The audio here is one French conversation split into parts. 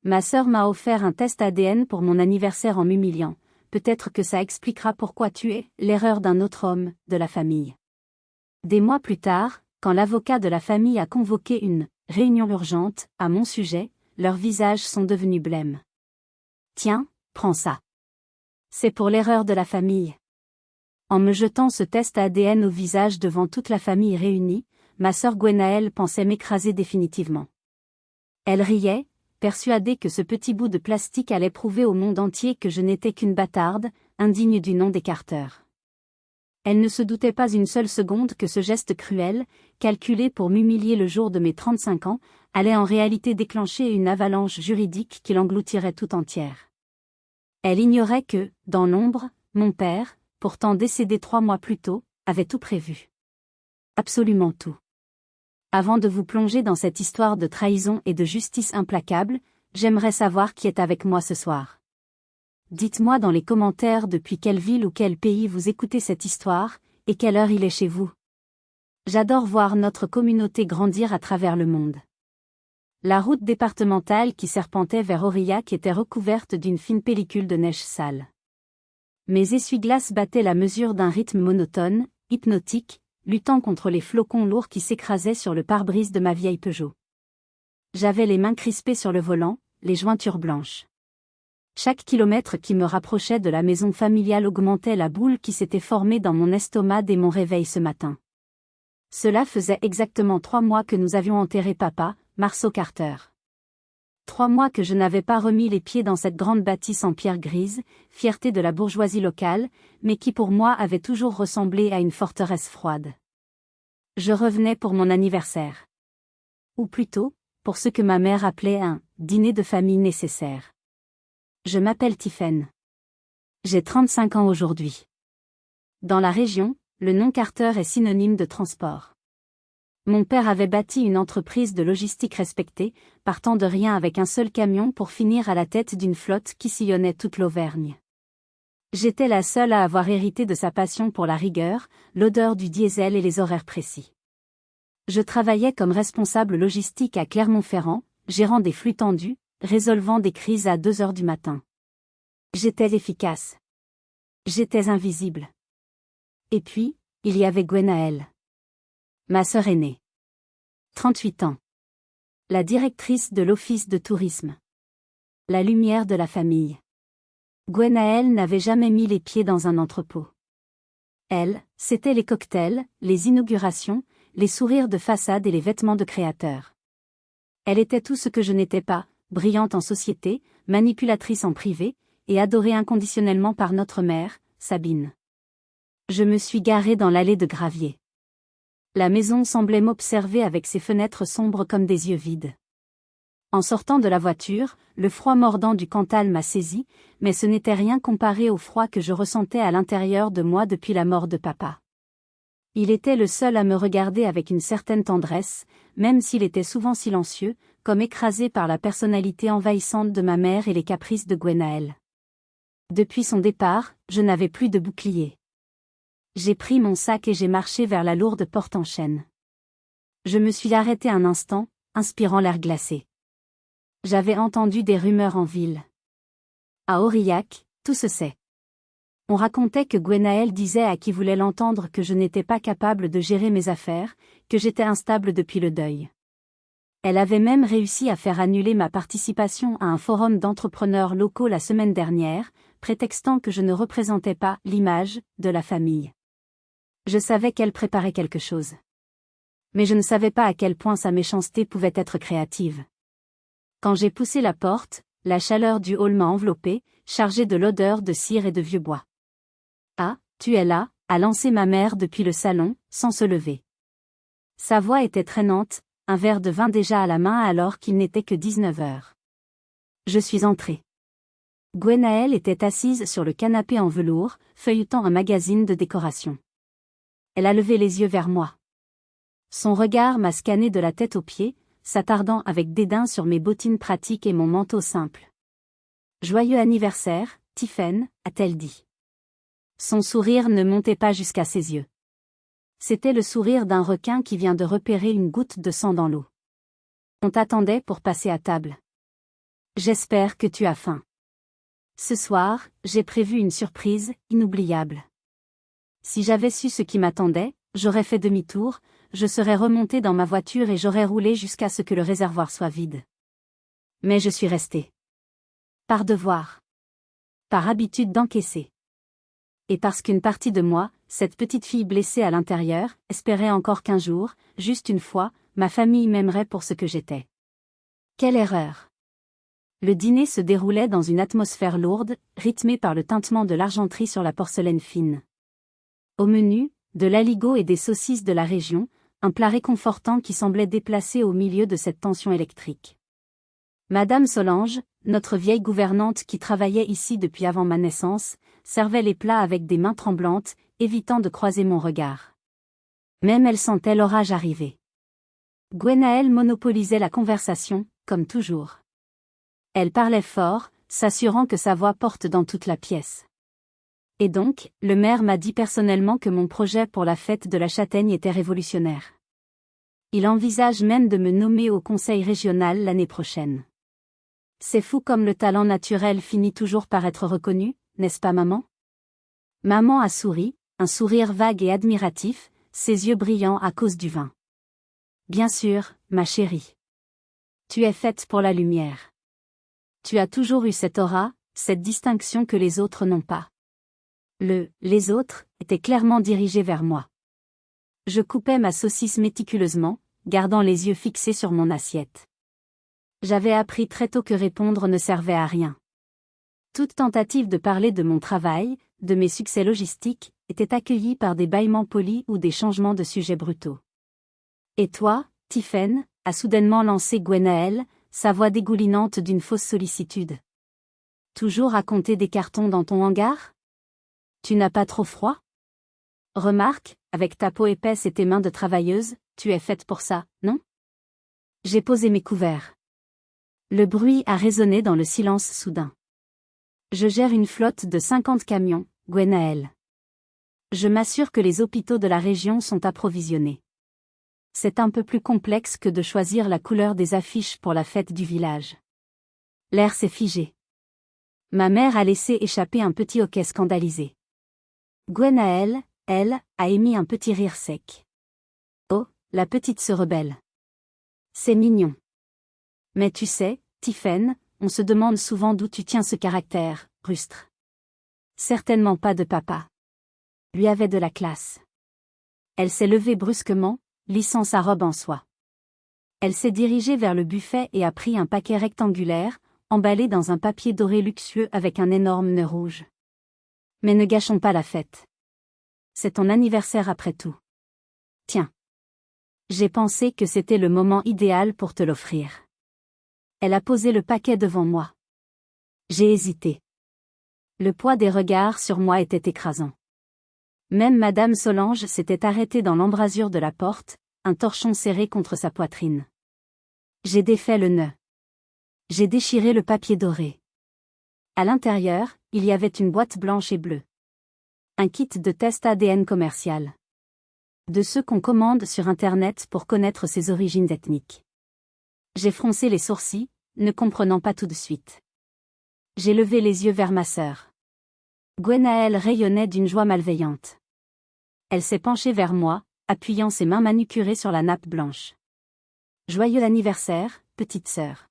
Ma sœur m'a offert un test ADN pour mon anniversaire en m'humiliant. Peut-être que ça expliquera pourquoi tu es l'erreur d'un autre homme, de la famille. Des mois plus tard, quand l'avocat de la famille a convoqué une réunion urgente à mon sujet, leurs visages sont devenus blêmes. Tiens, prends ça. C'est pour l'erreur de la famille. En me jetant ce test ADN au visage devant toute la famille réunie, ma sœur Gwenaëlle pensait m'écraser définitivement. Elle riait, persuadée que ce petit bout de plastique allait prouver au monde entier que je n'étais qu'une bâtarde, indigne du nom des Carter. Elle ne se doutait pas une seule seconde que ce geste cruel, calculé pour m'humilier le jour de mes 35 ans, allait en réalité déclencher une avalanche juridique qui l'engloutirait tout entière. Elle ignorait que, dans l'ombre, mon père, pourtant décédé 3 mois plus tôt, avait tout prévu. Absolument tout. Avant de vous plonger dans cette histoire de trahison et de justice implacable, j'aimerais savoir qui est avec moi ce soir. Dites-moi dans les commentaires depuis quelle ville ou quel pays vous écoutez cette histoire, et quelle heure il est chez vous. J'adore voir notre communauté grandir à travers le monde. La route départementale qui serpentait vers Aurillac était recouverte d'une fine pellicule de neige sale. Mes essuie-glaces battaient la mesure d'un rythme monotone, hypnotique, luttant contre les flocons lourds qui s'écrasaient sur le pare-brise de ma vieille Peugeot. J'avais les mains crispées sur le volant, les jointures blanches. Chaque kilomètre qui me rapprochait de la maison familiale augmentait la boule qui s'était formée dans mon estomac dès mon réveil ce matin. Cela faisait exactement 3 mois que nous avions enterré papa, Marceau Carter. 3 mois que je n'avais pas remis les pieds dans cette grande bâtisse en pierre grise, fierté de la bourgeoisie locale, mais qui pour moi avait toujours ressemblé à une forteresse froide. Je revenais pour mon anniversaire. Ou plutôt, pour ce que ma mère appelait un « dîner de famille nécessaire ». Je m'appelle Tiphaine. J'ai 35 ans aujourd'hui. Dans la région, le nom Carter est synonyme de transport. Mon père avait bâti une entreprise de logistique respectée, partant de rien avec un seul camion pour finir à la tête d'une flotte qui sillonnait toute l'Auvergne. J'étais la seule à avoir hérité de sa passion pour la rigueur, l'odeur du diesel et les horaires précis. Je travaillais comme responsable logistique à Clermont-Ferrand, gérant des flux tendus, résolvant des crises à 2 heures du matin. J'étais efficace. J'étais invisible. Et puis, il y avait Gwenaëlle. Ma sœur aînée. 38 ans. La directrice de l'office de tourisme. La lumière de la famille. Gwenaëlle n'avait jamais mis les pieds dans un entrepôt. Elle, c'était les cocktails, les inaugurations, les sourires de façade et les vêtements de créateur. Elle était tout ce que je n'étais pas, brillante en société, manipulatrice en privé, et adorée inconditionnellement par notre mère, Sabine. Je me suis garée dans l'allée de gravier. La maison semblait m'observer avec ses fenêtres sombres comme des yeux vides. En sortant de la voiture, le froid mordant du Cantal m'a saisi, mais ce n'était rien comparé au froid que je ressentais à l'intérieur de moi depuis la mort de papa. Il était le seul à me regarder avec une certaine tendresse, même s'il était souvent silencieux, comme écrasé par la personnalité envahissante de ma mère et les caprices de Gwenaëlle. Depuis son départ, je n'avais plus de bouclier. J'ai pris mon sac et j'ai marché vers la lourde porte en chêne. Je me suis arrêté un instant, inspirant l'air glacé. J'avais entendu des rumeurs en ville. À Aurillac, tout se sait. On racontait que Gwenaëlle disait à qui voulait l'entendre que je n'étais pas capable de gérer mes affaires, que j'étais instable depuis le deuil. Elle avait même réussi à faire annuler ma participation à un forum d'entrepreneurs locaux la semaine dernière, prétextant que je ne représentais pas l'image de la famille. Je savais qu'elle préparait quelque chose. Mais je ne savais pas à quel point sa méchanceté pouvait être créative. Quand j'ai poussé la porte, la chaleur du hall m'a enveloppée, chargée de l'odeur de cire et de vieux bois. « Ah, tu es là » a lancé ma mère depuis le salon, sans se lever. Sa voix était traînante, un verre de vin déjà à la main alors qu'il n'était que 19 heures. Je suis entrée. Gwenaëlle était assise sur le canapé en velours, feuilletant un magazine de décoration. Elle a levé les yeux vers moi. Son regard m'a scanné de la tête aux pieds, s'attardant avec dédain sur mes bottines pratiques et mon manteau simple. « Joyeux anniversaire, Tiphaine » a-t-elle dit. Son sourire ne montait pas jusqu'à ses yeux. C'était le sourire d'un requin qui vient de repérer une goutte de sang dans l'eau. On t'attendait pour passer à table. J'espère que tu as faim. Ce soir, j'ai prévu une surprise inoubliable. Si j'avais su ce qui m'attendait, j'aurais fait demi-tour, je serais remontée dans ma voiture et j'aurais roulé jusqu'à ce que le réservoir soit vide. Mais je suis restée. Par devoir. Par habitude d'encaisser. Et parce qu'une partie de moi, cette petite fille blessée à l'intérieur, espérait encore qu'un jour, juste une fois, ma famille m'aimerait pour ce que j'étais. Quelle erreur! Le dîner se déroulait dans une atmosphère lourde, rythmée par le tintement de l'argenterie sur la porcelaine fine. Au menu, de l'aligot et des saucisses de la région, un plat réconfortant qui semblait déplacé au milieu de cette tension électrique. Madame Solange, notre vieille gouvernante qui travaillait ici depuis avant ma naissance, servait les plats avec des mains tremblantes, évitant de croiser mon regard. Même elle sentait l'orage arriver. Gwenaëlle monopolisait la conversation, comme toujours. Elle parlait fort, s'assurant que sa voix porte dans toute la pièce. Et donc, le maire m'a dit personnellement que mon projet pour la fête de la châtaigne était révolutionnaire. Il envisage même de me nommer au conseil régional l'année prochaine. C'est fou comme le talent naturel finit toujours par être reconnu, n'est-ce pas maman? Maman a souri, un sourire vague et admiratif, ses yeux brillants à cause du vin. Bien sûr, ma chérie. Tu es faite pour la lumière. Tu as toujours eu cette aura, cette distinction que les autres n'ont pas. Les autres, étaient clairement dirigés vers moi. Je coupais ma saucisse méticuleusement, gardant les yeux fixés sur mon assiette. J'avais appris très tôt que répondre ne servait à rien. Toute tentative de parler de mon travail, de mes succès logistiques, était accueillie par des bâillements polis ou des changements de sujets brutaux. Et toi, Tiphaine, a soudainement lancé Gwenaëlle, sa voix dégoulinante d'une fausse sollicitude. Toujours à compter des cartons dans ton hangar? Tu n'as pas trop froid? Remarque, avec ta peau épaisse et tes mains de travailleuse, tu es faite pour ça, non? J'ai posé mes couverts. Le bruit a résonné dans le silence soudain. Je gère une flotte de 50 camions, Gwenaëlle. Je m'assure que les hôpitaux de la région sont approvisionnés. C'est un peu plus complexe que de choisir la couleur des affiches pour la fête du village. L'air s'est figé. Ma mère a laissé échapper un petit hoquet scandalisé. Gwenaëlle, elle, a émis un petit rire sec. Oh, la petite se rebelle. C'est mignon. Mais tu sais, Tiphaine, on se demande souvent d'où tu tiens ce caractère, rustre. Certainement pas de papa. Lui avait de la classe. Elle s'est levée brusquement, lissant sa robe en soie. Elle s'est dirigée vers le buffet et a pris un paquet rectangulaire, emballé dans un papier doré luxueux avec un énorme nœud rouge. Mais ne gâchons pas la fête. C'est ton anniversaire après tout. Tiens. J'ai pensé que c'était le moment idéal pour te l'offrir. Elle a posé le paquet devant moi. J'ai hésité. Le poids des regards sur moi était écrasant. Même Madame Solange s'était arrêtée dans l'embrasure de la porte, un torchon serré contre sa poitrine. J'ai défait le nœud. J'ai déchiré le papier doré. À l'intérieur, il y avait une boîte blanche et bleue. Un kit de test ADN commercial. De ceux qu'on commande sur Internet pour connaître ses origines ethniques. J'ai froncé les sourcils, ne comprenant pas tout de suite. J'ai levé les yeux vers ma sœur. Gwenaëlle rayonnait d'une joie malveillante. Elle s'est penchée vers moi, appuyant ses mains manucurées sur la nappe blanche. Joyeux anniversaire, petite sœur.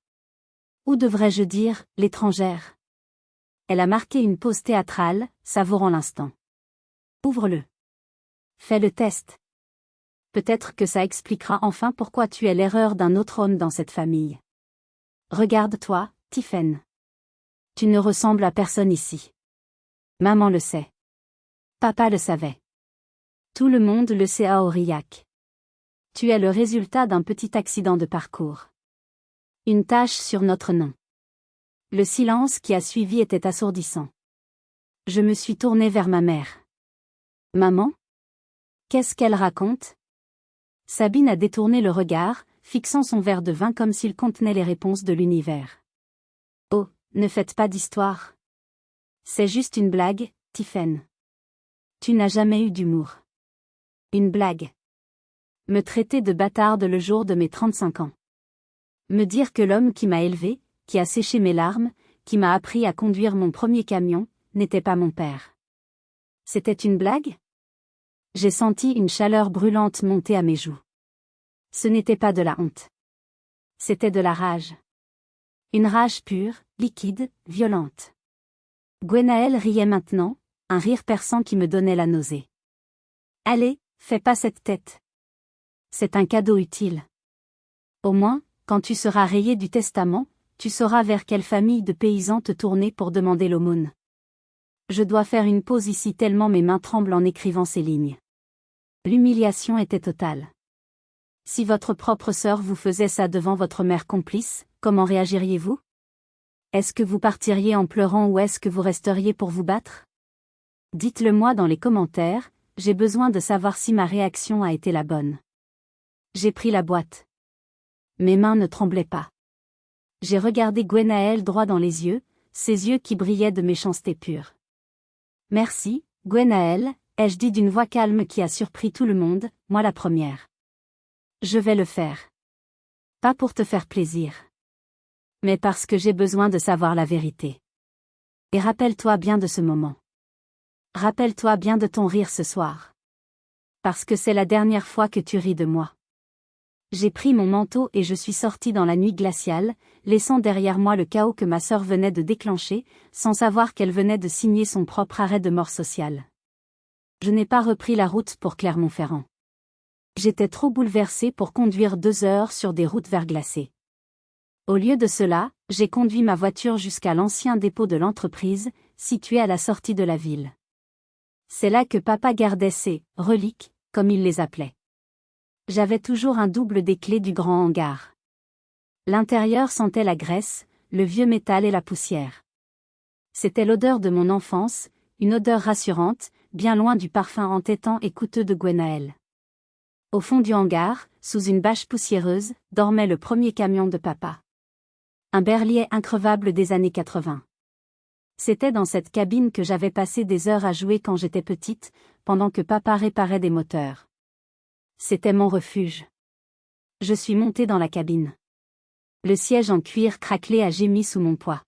Ou devrais-je dire, l'étrangère? Elle a marqué une pause théâtrale, savourant l'instant. Ouvre-le. Fais le test. Peut-être que ça expliquera enfin pourquoi tu es l'erreur d'un autre homme dans cette famille. Regarde-toi, Tiphaine. Tu ne ressembles à personne ici. Maman le sait. Papa le savait. Tout le monde le sait à Aurillac. Tu es le résultat d'un petit accident de parcours. Une tache sur notre nom. Le silence qui a suivi était assourdissant. Je me suis tournée vers ma mère. Maman? Qu'est-ce qu'elle raconte? Sabine a détourné le regard, fixant son verre de vin comme s'il contenait les réponses de l'univers. Oh, ne faites pas d'histoire. C'est juste une blague, Tiphaine. Tu n'as jamais eu d'humour. Une blague. Me traiter de bâtarde le jour de mes 35 ans. Me dire que l'homme qui m'a élevée, qui a séché mes larmes, qui m'a appris à conduire mon premier camion, n'était pas mon père. C'était une blague? J'ai senti une chaleur brûlante monter à mes joues. Ce n'était pas de la honte. C'était de la rage. Une rage pure, liquide, violente. Gwenaël riait maintenant, un rire perçant qui me donnait la nausée. Allez, fais pas cette tête. C'est un cadeau utile. Au moins, quand tu seras rayé du testament, tu sauras vers quelle famille de paysans te tourner pour demander l'aumône. Je dois faire une pause ici tellement mes mains tremblent en écrivant ces lignes. L'humiliation était totale. Si votre propre sœur vous faisait ça devant votre mère complice, comment réagiriez-vous? Est-ce que vous partiriez en pleurant ou est-ce que vous resteriez pour vous battre? Dites-le moi dans les commentaires, j'ai besoin de savoir si ma réaction a été la bonne. J'ai pris la boîte. Mes mains ne tremblaient pas. J'ai regardé Gwenaël droit dans les yeux, ses yeux qui brillaient de méchanceté pure. Merci, Gwenaël, ai-je dit d'une voix calme qui a surpris tout le monde, moi la première. Je vais le faire. Pas pour te faire plaisir. Mais parce que j'ai besoin de savoir la vérité. Et rappelle-toi bien de ce moment. Rappelle-toi bien de ton rire ce soir. Parce que c'est la dernière fois que tu ris de moi. J'ai pris mon manteau et je suis sortie dans la nuit glaciale, laissant derrière moi le chaos que ma sœur venait de déclencher, sans savoir qu'elle venait de signer son propre arrêt de mort sociale. Je n'ai pas repris la route pour Clermont-Ferrand. J'étais trop bouleversée pour conduire 2 heures sur des routes verglacées. Au lieu de cela, j'ai conduit ma voiture jusqu'à l'ancien dépôt de l'entreprise, situé à la sortie de la ville. C'est là que papa gardait ses « reliques », comme il les appelait. J'avais toujours un double des clés du grand hangar. L'intérieur sentait la graisse, le vieux métal et la poussière. C'était l'odeur de mon enfance, une odeur rassurante, bien loin du parfum entêtant et coûteux de Gwenaël. Au fond du hangar, sous une bâche poussiéreuse, dormait le premier camion de papa. Un berlier increvable des années 80. C'était dans cette cabine que j'avais passé des heures à jouer quand j'étais petite, pendant que papa réparait des moteurs. C'était mon refuge. Je suis montée dans la cabine. Le siège en cuir craquelé a gémi sous mon poids.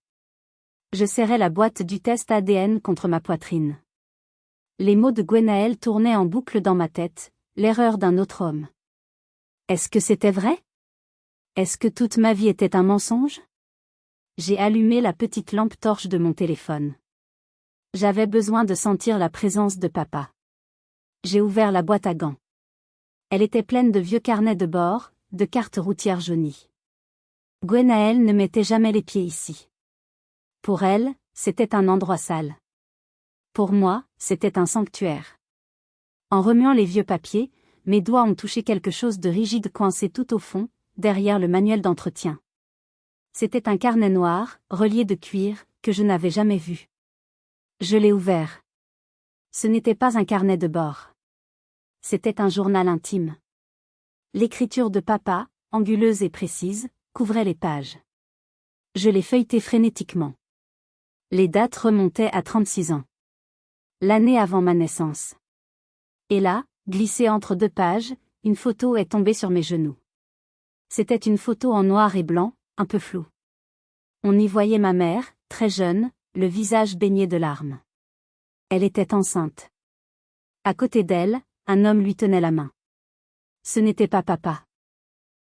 Je serrais la boîte du test ADN contre ma poitrine. Les mots de Gwenaël tournaient en boucle dans ma tête, l'erreur d'un autre homme. Est-ce que c'était vrai? Est-ce que toute ma vie était un mensonge? J'ai allumé la petite lampe torche de mon téléphone. J'avais besoin de sentir la présence de papa. J'ai ouvert la boîte à gants. Elle était pleine de vieux carnets de bord, de cartes routières jaunies. Gwenaël ne mettait jamais les pieds ici. Pour elle, c'était un endroit sale. Pour moi, c'était un sanctuaire. En remuant les vieux papiers, mes doigts ont touché quelque chose de rigide coincé tout au fond, derrière le manuel d'entretien. C'était un carnet noir, relié de cuir, que je n'avais jamais vu. Je l'ai ouvert. Ce n'était pas un carnet de bord. C'était un journal intime. L'écriture de papa, anguleuse et précise, couvrait les pages. Je l'ai feuilleté frénétiquement. Les dates remontaient à 36 ans. L'année avant ma naissance. Et là, glissée entre 2 pages, une photo est tombée sur mes genoux. C'était une photo en noir et blanc, un peu floue. On y voyait ma mère, très jeune, le visage baigné de larmes. Elle était enceinte. À côté d'elle, un homme lui tenait la main. Ce n'était pas papa.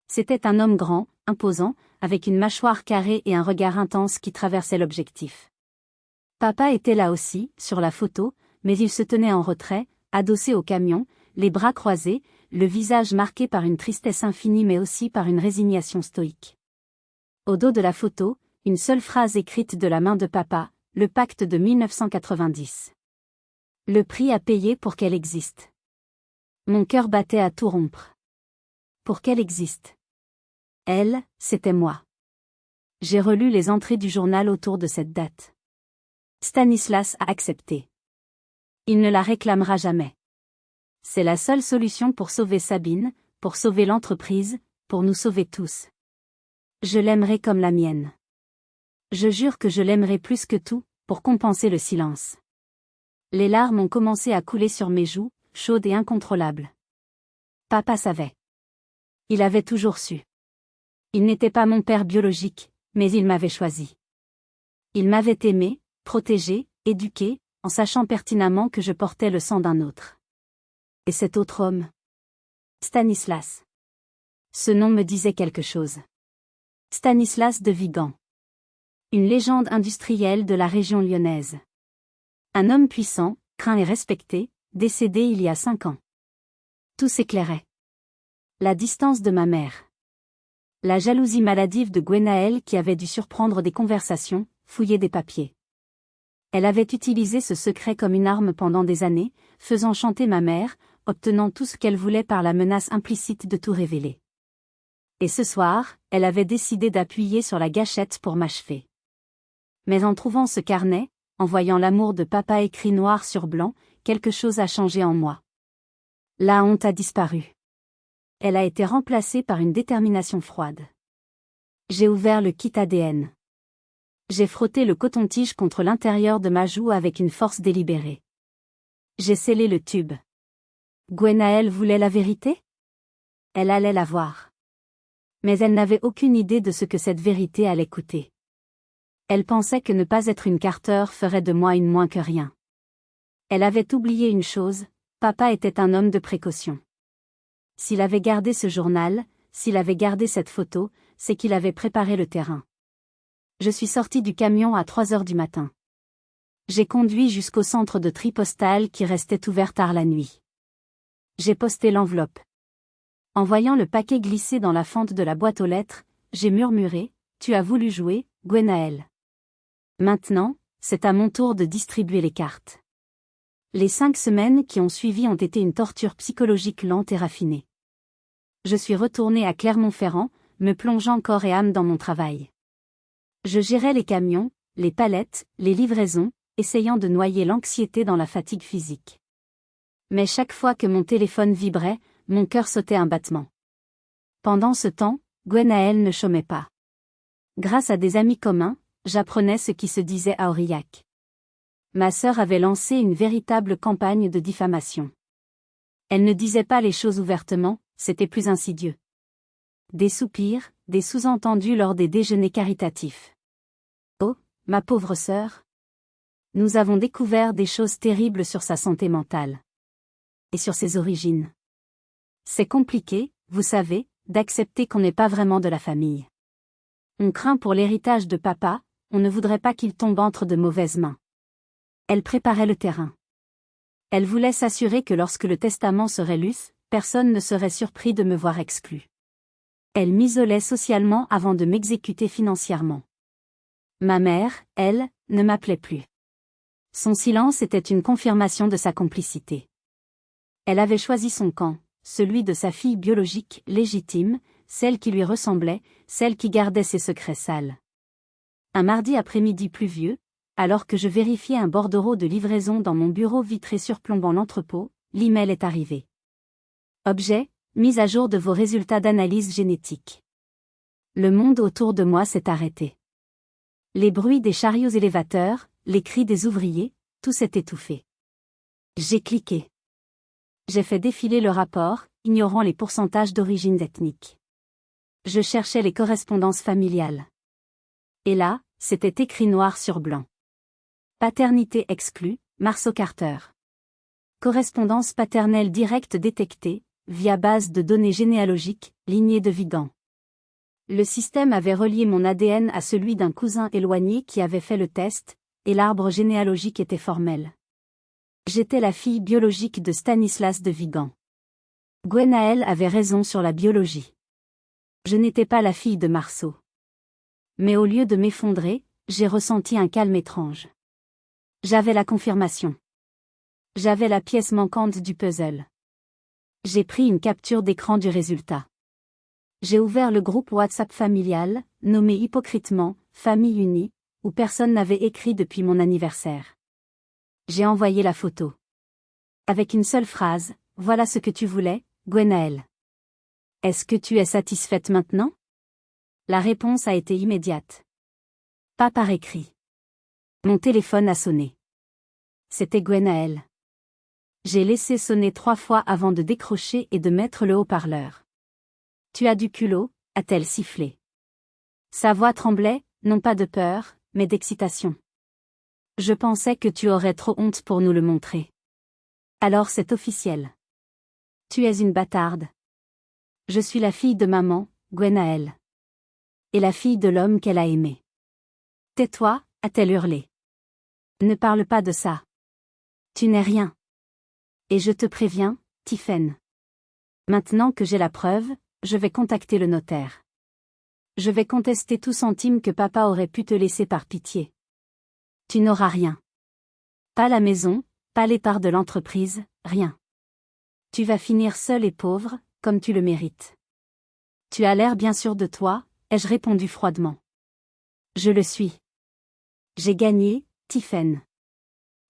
C'était un homme grand, imposant, avec une mâchoire carrée et un regard intense qui traversait l'objectif. Papa était là aussi, sur la photo, mais il se tenait en retrait, adossé au camion, les bras croisés, le visage marqué par une tristesse infinie mais aussi par une résignation stoïque. Au dos de la photo, une seule phrase écrite de la main de papa, le pacte de 1990. Le prix à payer pour qu'elle existe. Mon cœur battait à tout rompre. Pour qu'elle existe. Elle, c'était moi. J'ai relu les entrées du journal autour de cette date. Stanislas a accepté. Il ne la réclamera jamais. C'est la seule solution pour sauver Sabine, pour sauver l'entreprise, pour nous sauver tous. Je l'aimerai comme la mienne. Je jure que je l'aimerai plus que tout, pour compenser le silence. Les larmes ont commencé à couler sur mes joues, chaudes et incontrôlables. Papa savait. Il avait toujours su. Il n'était pas mon père biologique, mais il m'avait choisi. Il m'avait aimé, protégé, éduqué, en sachant pertinemment que je portais le sang d'un autre. Et cet autre homme? Stanislas. Ce nom me disait quelque chose. Stanislas de Vigan. Une légende industrielle de la région lyonnaise. Un homme puissant, craint et respecté, décédé il y a 5 ans. Tout s'éclairait. La distance de ma mère. La jalousie maladive de Gwenaëlle qui avait dû surprendre des conversations, fouiller des papiers. Elle avait utilisé ce secret comme une arme pendant des années, faisant chanter ma mère, obtenant tout ce qu'elle voulait par la menace implicite de tout révéler. Et ce soir, elle avait décidé d'appuyer sur la gâchette pour m'achever. Mais en trouvant ce carnet, en voyant l'amour de papa écrit noir sur blanc, quelque chose a changé en moi. La honte a disparu. Elle a été remplacée par une détermination froide. J'ai ouvert le kit ADN. J'ai frotté le coton-tige contre l'intérieur de ma joue avec une force délibérée. J'ai scellé le tube. Gwenaëlle voulait la vérité? Elle allait la voir. Mais elle n'avait aucune idée de ce que cette vérité allait coûter. Elle pensait que ne pas être une Carter ferait de moi une moins que rien. Elle avait oublié une chose, papa était un homme de précaution. S'il avait gardé ce journal, s'il avait gardé cette photo, c'est qu'il avait préparé le terrain. Je suis sortie du camion à 3 heures du matin. J'ai conduit jusqu'au centre de tri postal qui restait ouvert tard la nuit. J'ai posté l'enveloppe. En voyant le paquet glisser dans la fente de la boîte aux lettres, j'ai murmuré, « Tu as voulu jouer, Gwenaëlle. Maintenant, c'est à mon tour de distribuer les cartes. » Les 5 semaines qui ont suivi ont été une torture psychologique lente et raffinée. Je suis retournée à Clermont-Ferrand, me plongeant corps et âme dans mon travail. Je gérais les camions, les palettes, les livraisons, essayant de noyer l'anxiété dans la fatigue physique. Mais chaque fois que mon téléphone vibrait, mon cœur sautait un battement. Pendant ce temps, Gwenaëlle ne chômait pas. Grâce à des amis communs, j'apprenais ce qui se disait à Aurillac. Ma sœur avait lancé une véritable campagne de diffamation. Elle ne disait pas les choses ouvertement, c'était plus insidieux. Des soupirs, des sous-entendus lors des déjeuners caritatifs. Oh, ma pauvre sœur. Nous avons découvert des choses terribles sur sa santé mentale. Et sur ses origines. C'est compliqué, vous savez, d'accepter qu'on n'est pas vraiment de la famille. On craint pour l'héritage de papa, on ne voudrait pas qu'il tombe entre de mauvaises mains. Elle préparait le terrain. Elle voulait s'assurer que lorsque le testament serait lu, personne ne serait surpris de me voir exclu. Elle m'isolait socialement avant de m'exécuter financièrement. Ma mère, elle, ne m'appelait plus. Son silence était une confirmation de sa complicité. Elle avait choisi son camp, celui de sa fille biologique, légitime, celle qui lui ressemblait, celle qui gardait ses secrets sales. Un mardi après-midi pluvieux, alors que je vérifiais un bordereau de livraison dans mon bureau vitré surplombant l'entrepôt, l'email est arrivé. Objet, mise à jour de vos résultats d'analyse génétique. Le monde autour de moi s'est arrêté. Les bruits des chariots élévateurs, les cris des ouvriers, tout s'est étouffé. J'ai cliqué. J'ai fait défiler le rapport, ignorant les pourcentages d'origine ethnique. Je cherchais les correspondances familiales. Et là, c'était écrit noir sur blanc. Paternité exclue, Marceau Carter. Correspondance paternelle directe détectée, via base de données généalogiques, lignée de Vigan. Le système avait relié mon ADN à celui d'un cousin éloigné qui avait fait le test, et l'arbre généalogique était formel. J'étais la fille biologique de Stanislas de Vigan. Gwenaëlle avait raison sur la biologie. Je n'étais pas la fille de Marceau. Mais au lieu de m'effondrer, j'ai ressenti un calme étrange. J'avais la confirmation. J'avais la pièce manquante du puzzle. J'ai pris une capture d'écran du résultat. J'ai ouvert le groupe WhatsApp familial, nommé hypocritement « Famille unie », où personne n'avait écrit depuis mon anniversaire. J'ai envoyé la photo. Avec une seule phrase, « Voilà ce que tu voulais, Gwenaëlle. Est-ce que tu es satisfaite maintenant ?» La réponse a été immédiate. Pas par écrit. Mon téléphone a sonné. C'était Gwenaëlle. J'ai laissé sonner 3 fois avant de décrocher et de mettre le haut-parleur. « Tu as du culot » a-t-elle sifflé. Sa voix tremblait, non pas de peur, mais d'excitation. Je pensais que tu aurais trop honte pour nous le montrer. Alors c'est officiel. Tu es une bâtarde. Je suis la fille de maman, Gwenaëlle. Et la fille de l'homme qu'elle a aimé. Tais-toi, a-t-elle hurlé. Ne parle pas de ça. Tu n'es rien. Et je te préviens, Tiphaine. Maintenant que j'ai la preuve, je vais contacter le notaire. Je vais contester tout centime que papa aurait pu te laisser par pitié. Tu n'auras rien. Pas la maison, pas les parts de l'entreprise, rien. Tu vas finir seul et pauvre, comme tu le mérites. Tu as l'air bien sûr de toi, ai-je répondu froidement. Je le suis. J'ai gagné, Tiphaine.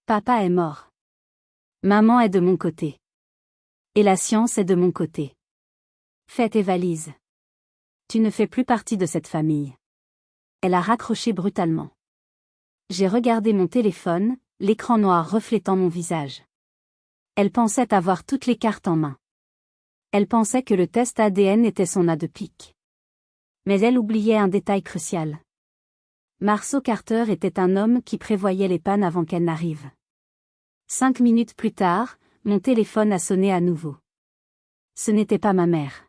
Papa est mort. Maman est de mon côté. Et la science est de mon côté. Fais tes valises. Tu ne fais plus partie de cette famille. Elle a raccroché brutalement. J'ai regardé mon téléphone, l'écran noir reflétant mon visage. Elle pensait avoir toutes les cartes en main. Elle pensait que le test ADN était son as de pique. Mais elle oubliait un détail crucial. Marceau Carter était un homme qui prévoyait les pannes avant qu'elles n'arrivent. 5 minutes plus tard, mon téléphone a sonné à nouveau. Ce n'était pas ma mère.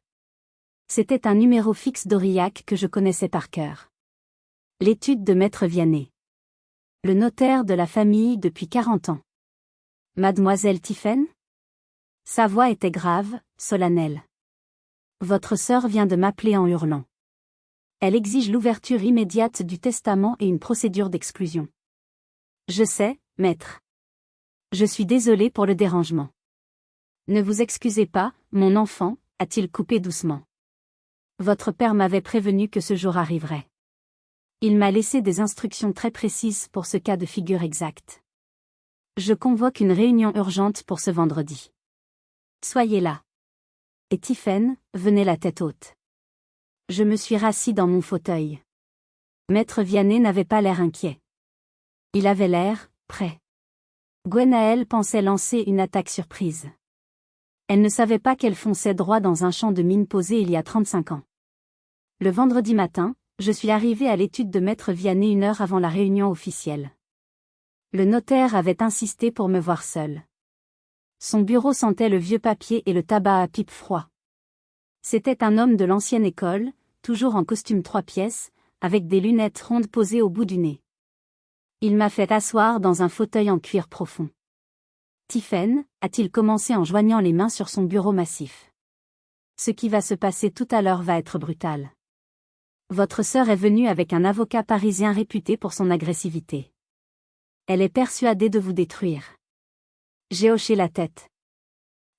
C'était un numéro fixe d'Aurillac que je connaissais par cœur. L'étude de Maître Vianney. Le notaire de la famille depuis 40 ans. Mademoiselle Tiphaine ? Sa voix était grave, solennelle. Votre sœur vient de m'appeler en hurlant. Elle exige l'ouverture immédiate du testament et une procédure d'exclusion. Je sais, maître. Je suis désolé pour le dérangement. Ne vous excusez pas, mon enfant, a-t-il coupé doucement. Votre père m'avait prévenu que ce jour arriverait. Il m'a laissé des instructions très précises pour ce cas de figure exact. Je convoque une réunion urgente pour ce vendredi. Soyez là. Et Tiphaine, venez la tête haute. Je me suis rassis dans mon fauteuil. Maître Vianney n'avait pas l'air inquiet. Il avait l'air, prêt. Gwenaëlle pensait lancer une attaque surprise. Elle ne savait pas qu'elle fonçait droit dans un champ de mine posé il y a 35 ans. Le vendredi matin, je suis arrivé à l'étude de Maître Vianney 1 heure avant la réunion officielle. Le notaire avait insisté pour me voir seul. Son bureau sentait le vieux papier et le tabac à pipe froid. C'était un homme de l'ancienne école, toujours en costume 3 pièces, avec des lunettes rondes posées au bout du nez. Il m'a fait asseoir dans un fauteuil en cuir profond. Tiphaine, a-t-il commencé en joignant les mains sur son bureau massif. Ce qui va se passer tout à l'heure va être brutal. Votre sœur est venue avec un avocat parisien réputé pour son agressivité. Elle est persuadée de vous détruire. J'ai hoché la tête.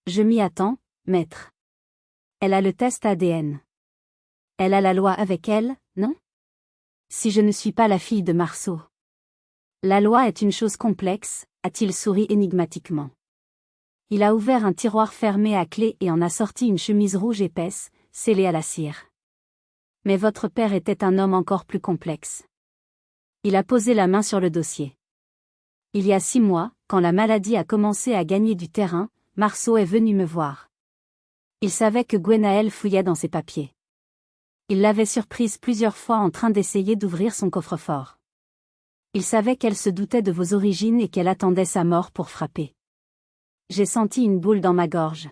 Je m'y attends, maître. Elle a le test ADN. Elle a la loi avec elle, non? Si je ne suis pas la fille de Marceau. La loi est une chose complexe, a-t-il souri énigmatiquement. Il a ouvert un tiroir fermé à clé et en a sorti une chemise rouge épaisse, scellée à la cire. Mais votre père était un homme encore plus complexe. Il a posé la main sur le dossier. Il y a 6 mois, quand la maladie a commencé à gagner du terrain, Marceau est venu me voir. Il savait que Gwenaëlle fouillait dans ses papiers. Il l'avait surprise plusieurs fois en train d'essayer d'ouvrir son coffre-fort. Il savait qu'elle se doutait de vos origines et qu'elle attendait sa mort pour frapper. J'ai senti une boule dans ma gorge.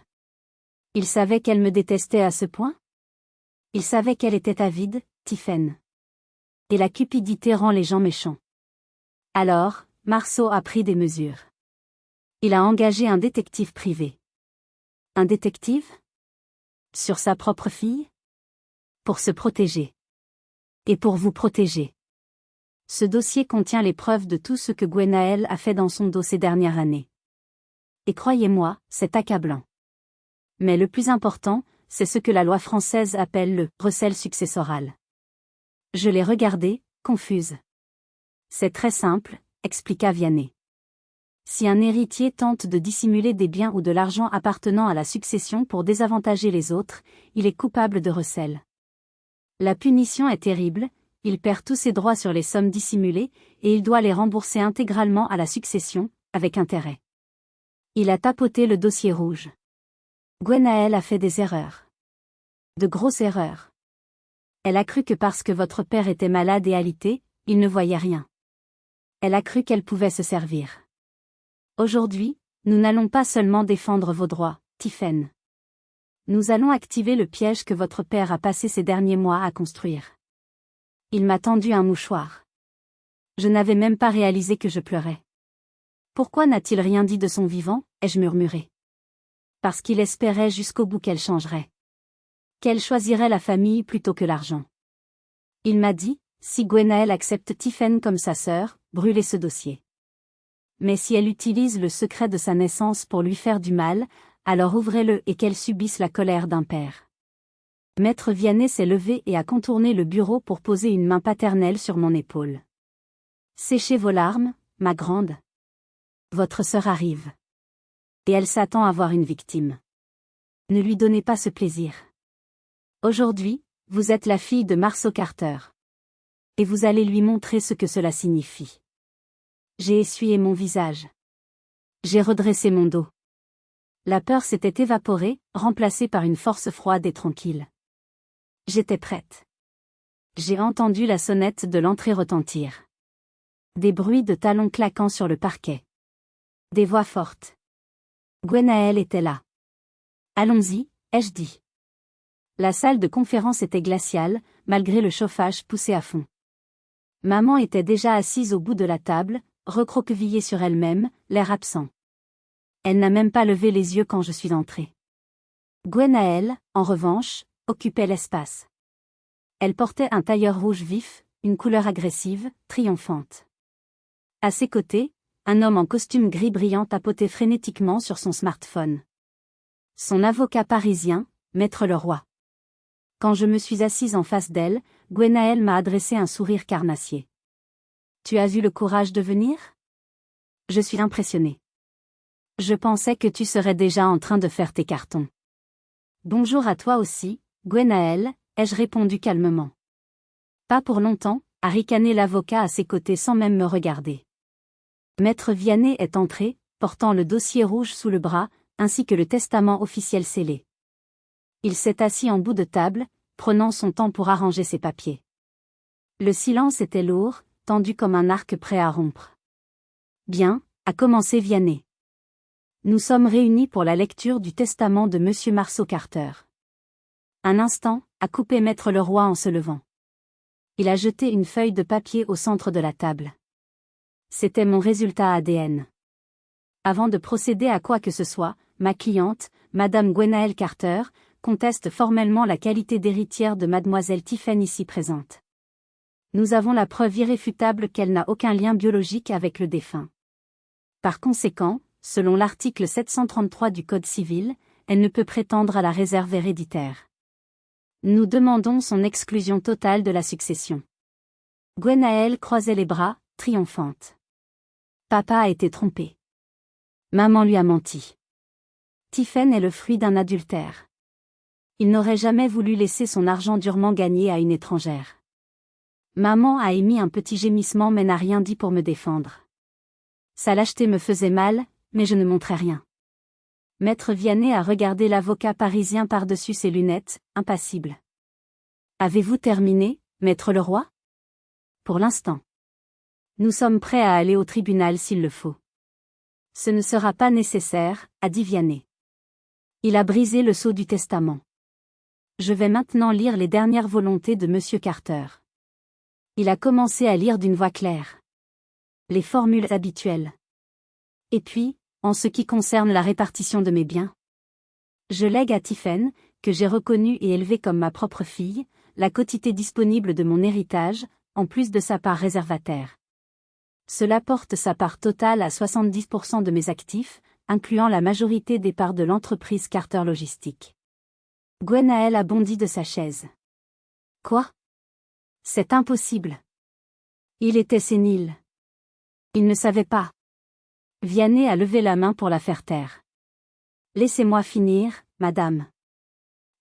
Il savait qu'elle me détestait à ce point? Il savait qu'elle était avide, Tiphaine. Et la cupidité rend les gens méchants. Alors, Marceau a pris des mesures. Il a engagé un détective privé. Un détective? Sur sa propre fille? Pour se protéger. Et pour vous protéger. Ce dossier contient les preuves de tout ce que Gwenaëlle a fait dans son dos ces dernières années. Et croyez-moi, c'est accablant. Mais le plus important, c'est ce que la loi française appelle le « recel successoral ». Je l'ai regardé, confuse. C'est très simple, expliqua Vianney. Si un héritier tente de dissimuler des biens ou de l'argent appartenant à la succession pour désavantager les autres, il est coupable de recel. La punition est terrible, il perd tous ses droits sur les sommes dissimulées, et il doit les rembourser intégralement à la succession, avec intérêt. Il a tapoté le dossier rouge. Gwenaëlle a fait des erreurs. De grosses erreurs. Elle a cru que parce que votre père était malade et alité, il ne voyait rien. Elle a cru qu'elle pouvait se servir. Aujourd'hui, nous n'allons pas seulement défendre vos droits, Tiphaine. Nous allons activer le piège que votre père a passé ces derniers mois à construire. Il m'a tendu un mouchoir. Je n'avais même pas réalisé que je pleurais. Pourquoi n'a-t-il rien dit de son vivant, ai-je murmuré. Parce qu'il espérait jusqu'au bout qu'elle changerait. Qu'elle choisirait la famille plutôt que l'argent. Il m'a dit, si Gwenaëlle accepte Tiphaine comme sa sœur, brûlez ce dossier. Mais si elle utilise le secret de sa naissance pour lui faire du mal, alors ouvrez-le et qu'elle subisse la colère d'un père. Maître Vianney s'est levé et a contourné le bureau pour poser une main paternelle sur mon épaule. Séchez vos larmes, ma grande. Votre sœur arrive. Et elle s'attend à voir une victime. Ne lui donnez pas ce plaisir. Aujourd'hui, vous êtes la fille de Marceau Carter. Et vous allez lui montrer ce que cela signifie. J'ai essuyé mon visage. J'ai redressé mon dos. La peur s'était évaporée, remplacée par une force froide et tranquille. J'étais prête. J'ai entendu la sonnette de l'entrée retentir. Des bruits de talons claquant sur le parquet. Des voix fortes. Gwenaëlle était là. Allons-y, ai-je dit. La salle de conférence était glaciale, malgré le chauffage poussé à fond. Maman était déjà assise au bout de la table, recroquevillée sur elle-même, l'air absent. Elle n'a même pas levé les yeux quand je suis entrée. Gwenaëlle, en revanche, occupait l'espace. Elle portait un tailleur rouge vif, une couleur agressive, triomphante. À ses côtés, un homme en costume gris brillant tapotait frénétiquement sur son smartphone. Son avocat parisien, Maître Leroy. Quand je me suis assise en face d'elle, Gwenaëlle m'a adressé un sourire carnassier. « Tu as eu le courage de venir ? Je suis impressionnée. Je pensais que tu serais déjà en train de faire tes cartons. » « Bonjour à toi aussi, Gwenaëlle, ai-je répondu calmement. « Pas pour longtemps », a ricané l'avocat à ses côtés sans même me regarder. Maître Vianney est entré, portant le dossier rouge sous le bras, ainsi que le testament officiel scellé. Il s'est assis en bout de table, prenant son temps pour arranger ses papiers. Le silence était lourd, tendu comme un arc prêt à rompre. Bien, a commencé Vianney. Nous sommes réunis pour la lecture du testament de Monsieur Marceau Carter. Un instant, a coupé Maître Leroy en se levant. Il a jeté une feuille de papier au centre de la table. C'était mon résultat ADN. Avant de procéder à quoi que ce soit, ma cliente, Madame Gwenaëlle Carter, conteste formellement la qualité d'héritière de Mademoiselle Tiphaine ici présente. Nous avons la preuve irréfutable qu'elle n'a aucun lien biologique avec le défunt. Par conséquent, selon l'article 733 du Code civil, elle ne peut prétendre à la réserve héréditaire. Nous demandons son exclusion totale de la succession. Gwenaëlle croisait les bras, triomphante. Papa a été trompé. Maman lui a menti. Tiphaine est le fruit d'un adultère. Il n'aurait jamais voulu laisser son argent durement gagné à une étrangère. Maman a émis un petit gémissement mais n'a rien dit pour me défendre. Sa lâcheté me faisait mal, mais je ne montrais rien. Maître Vianney a regardé l'avocat parisien par-dessus ses lunettes, impassible. Avez-vous terminé, Maître Leroy ? Pour l'instant. Nous sommes prêts à aller au tribunal s'il le faut. Ce ne sera pas nécessaire, a dit Vianney. Il a brisé le sceau du testament. Je vais maintenant lire les dernières volontés de Monsieur Carter. Il a commencé à lire d'une voix claire. Les formules habituelles. Et puis, en ce qui concerne la répartition de mes biens, je lègue à Tiphaine, que j'ai reconnue et élevée comme ma propre fille, la quotité disponible de mon héritage, en plus de sa part réservataire. Cela porte sa part totale à 70% de mes actifs, incluant la majorité des parts de l'entreprise Carter Logistique. Gwenaëlle a bondi de sa chaise. Quoi ? C'est impossible. Il était sénile. Il ne savait pas. Vianney a levé la main pour la faire taire. Laissez-moi finir, madame.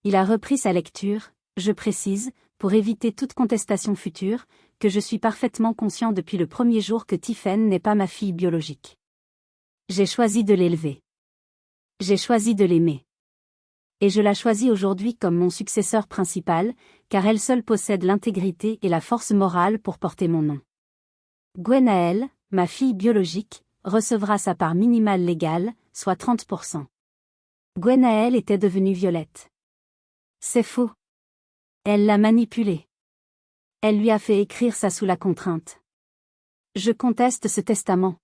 Il a repris sa lecture, je précise, pour éviter toute contestation future, que je suis parfaitement conscient depuis le premier jour que Tiphaine n'est pas ma fille biologique. J'ai choisi de l'élever. J'ai choisi de l'aimer. Et je la choisis aujourd'hui comme mon successeur principal, car elle seule possède l'intégrité et la force morale pour porter mon nom. Gwenaëlle, ma fille biologique, recevra sa part minimale légale, soit 30%. Gwenaëlle était devenue Violette. C'est faux. Elle l'a manipulée. Elle lui a fait écrire ça sous la contrainte. Je conteste ce testament.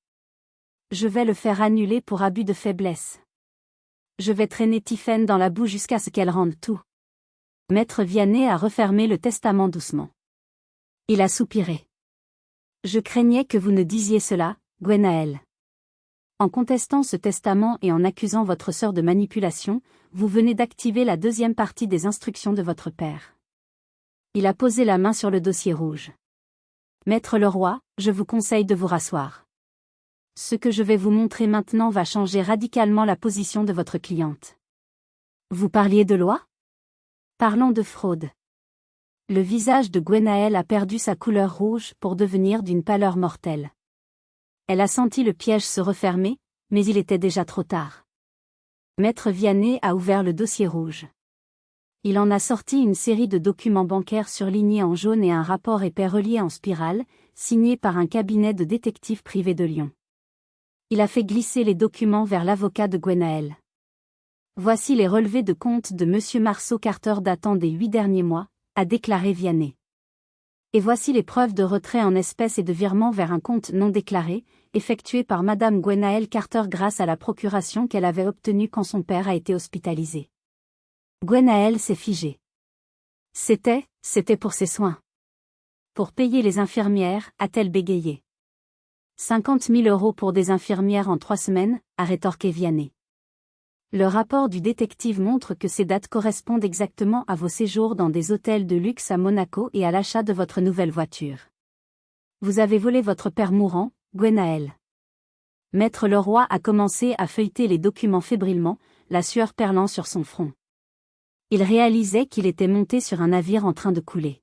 Je vais le faire annuler pour abus de faiblesse. Je vais traîner Tiphaine dans la boue jusqu'à ce qu'elle rende tout. Maître Vianney a refermé le testament doucement. Il a soupiré. Je craignais que vous ne disiez cela, Gwenaëlle. En contestant ce testament et en accusant votre sœur de manipulation, vous venez d'activer la deuxième partie des instructions de votre père. Il a posé la main sur le dossier rouge. Maître Leroy, je vous conseille de vous rasseoir. Ce que je vais vous montrer maintenant va changer radicalement la position de votre cliente. Vous parliez de loi? Parlons de fraude. Le visage de Gwenaëlle a perdu sa couleur rouge pour devenir d'une pâleur mortelle. Elle a senti le piège se refermer, mais il était déjà trop tard. Maître Vianney a ouvert le dossier rouge. Il en a sorti une série de documents bancaires surlignés en jaune et un rapport épais relié en spirale, signé par un cabinet de détectives privés de Lyon. Il a fait glisser les documents vers l'avocat de Gwenaëlle. Voici les relevés de compte de Monsieur Marceau Carter datant des 8 derniers mois, a déclaré Vianney. Et voici les preuves de retrait en espèces et de virement vers un compte non déclaré, effectué par Madame Gwenaëlle Carter grâce à la procuration qu'elle avait obtenue quand son père a été hospitalisé. Gwenaëlle s'est figée. C'était pour ses soins. Pour payer les infirmières, a-t-elle bégayé. 50 000 € pour des infirmières en 3 semaines, a rétorqué Vianney. Le rapport du détective montre que ces dates correspondent exactement à vos séjours dans des hôtels de luxe à Monaco et à l'achat de votre nouvelle voiture. Vous avez volé votre père mourant, Gwenaëlle. Maître Leroy a commencé à feuilleter les documents fébrilement, la sueur perlant sur son front. Il réalisait qu'il était monté sur un navire en train de couler.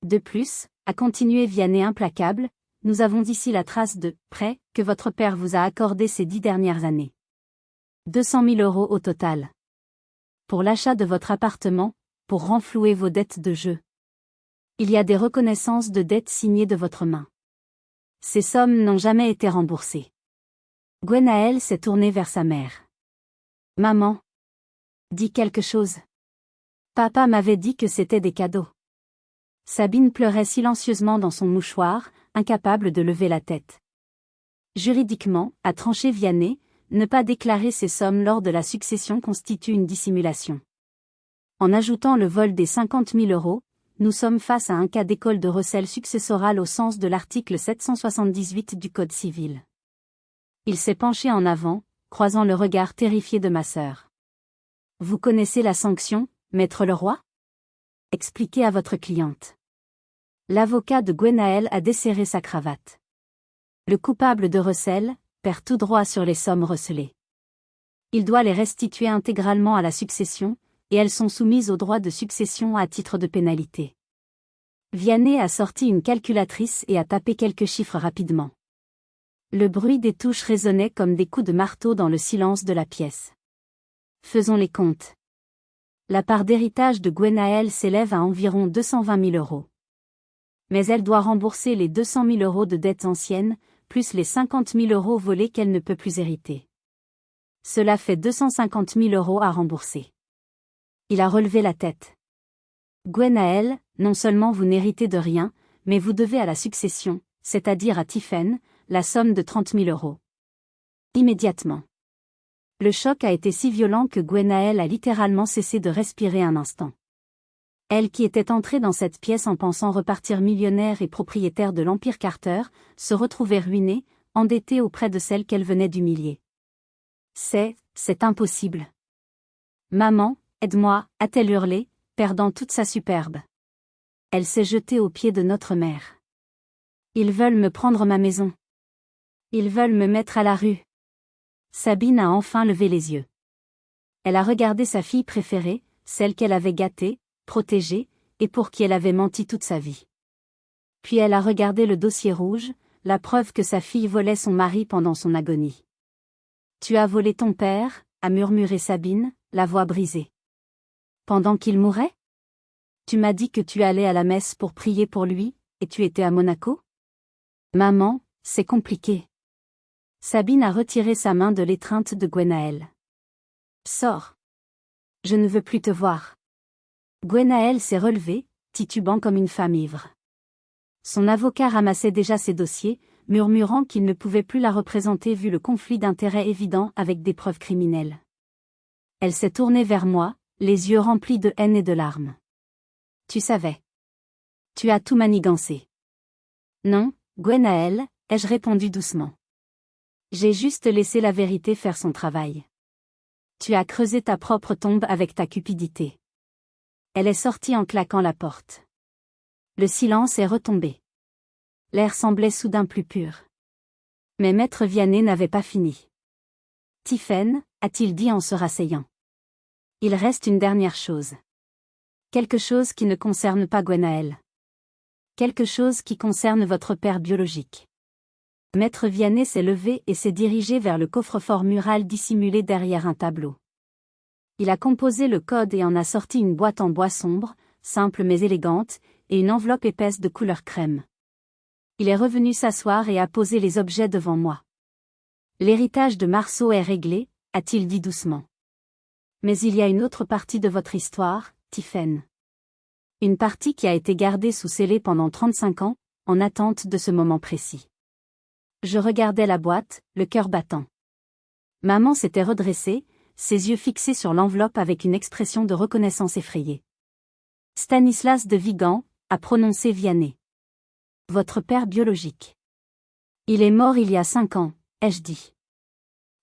De plus, a continué Vianney implacable, nous avons ici la trace de prêt que votre père vous a accordé ces 10 dernières années. 200 000 € au total. Pour l'achat de votre appartement, pour renflouer vos dettes de jeu. Il y a des reconnaissances de dettes signées de votre main. Ces sommes n'ont jamais été remboursées. Gwenaëlle s'est tournée vers sa mère. Maman. Dis quelque chose. Papa m'avait dit que c'était des cadeaux. Sabine pleurait silencieusement dans son mouchoir, incapable de lever la tête. Juridiquement, a tranché Vianney, ne pas déclarer ces sommes lors de la succession constitue une dissimulation. En ajoutant le vol des 50 000 €, nous sommes face à un cas d'école de recel successoral au sens de l'article 778 du Code civil. Il s'est penché en avant, croisant le regard terrifié de ma sœur. Vous connaissez la sanction, Maître Leroy? Expliquez à votre cliente. L'avocat de Gwenaëlle a desserré sa cravate. Le coupable de recel perd tout droit sur les sommes recelées. Il doit les restituer intégralement à la succession, et elles sont soumises au droit de succession à titre de pénalité. Vianney a sorti une calculatrice et a tapé quelques chiffres rapidement. Le bruit des touches résonnait comme des coups de marteau dans le silence de la pièce. Faisons les comptes. La part d'héritage de Gwenaëlle s'élève à environ 220 000 €. Mais elle doit rembourser les 200 000 € de dettes anciennes, plus les 50 000 € volés qu'elle ne peut plus hériter. Cela fait 250 000 € à rembourser. Il a relevé la tête. Gwenaëlle, non seulement vous n'héritez de rien, mais vous devez à la succession, c'est-à-dire à Tiphaine, la somme de 30 000 €. Immédiatement. Le choc a été si violent que Gwenaëlle a littéralement cessé de respirer un instant. Elle qui était entrée dans cette pièce en pensant repartir millionnaire et propriétaire de l'Empire Carter, se retrouvait ruinée, endettée auprès de celle qu'elle venait d'humilier. C'est impossible. Maman, aide-moi, a-t-elle hurlé, perdant toute sa superbe. Elle s'est jetée aux pieds de notre mère. Ils veulent me prendre ma maison. Ils veulent me mettre à la rue. Sabine a enfin levé les yeux. Elle a regardé sa fille préférée, celle qu'elle avait gâtée, protégée, et pour qui elle avait menti toute sa vie. Puis elle a regardé le dossier rouge, la preuve que sa fille volait son mari pendant son agonie. Tu as volé ton père, a murmuré Sabine, la voix brisée. Pendant qu'il mourait? Tu m'as dit que tu allais à la messe pour prier pour lui, et tu étais à Monaco? Maman, c'est compliqué. Sabine a retiré sa main de l'étreinte de Gwenaël. Sors. Je ne veux plus te voir. Gwenaël s'est relevée, titubant comme une femme ivre. Son avocat ramassait déjà ses dossiers, murmurant qu'il ne pouvait plus la représenter vu le conflit d'intérêts évident avec des preuves criminelles. Elle s'est tournée vers moi, les yeux remplis de haine et de larmes. Tu savais. Tu as tout manigancé. Non, Gwenaël, ai-je répondu doucement. J'ai juste laissé la vérité faire son travail. Tu as creusé ta propre tombe avec ta cupidité. Elle est sortie en claquant la porte. Le silence est retombé. L'air semblait soudain plus pur. Mais Maître Vianney n'avait pas fini. Tiphaine, a-t-il dit en se rasseyant. Il reste une dernière chose. Quelque chose qui ne concerne pas Gwenaël. Quelque chose qui concerne votre père biologique. Maître Vianney s'est levé et s'est dirigé vers le coffre-fort mural dissimulé derrière un tableau. Il a composé le code et en a sorti une boîte en bois sombre, simple mais élégante, et une enveloppe épaisse de couleur crème. Il est revenu s'asseoir et a posé les objets devant moi. L'héritage de Marceau est réglé, a-t-il dit doucement. Mais il y a une autre partie de votre histoire, Tiphaine. Une partie qui a été gardée sous scellé pendant 35 ans, en attente de ce moment précis. Je regardais la boîte, le cœur battant. Maman s'était redressée, ses yeux fixés sur l'enveloppe avec une expression de reconnaissance effrayée. Stanislas de Vigan, a prononcé Vianney. Votre père biologique. Il est mort il y a 5 ans, ai-je dit.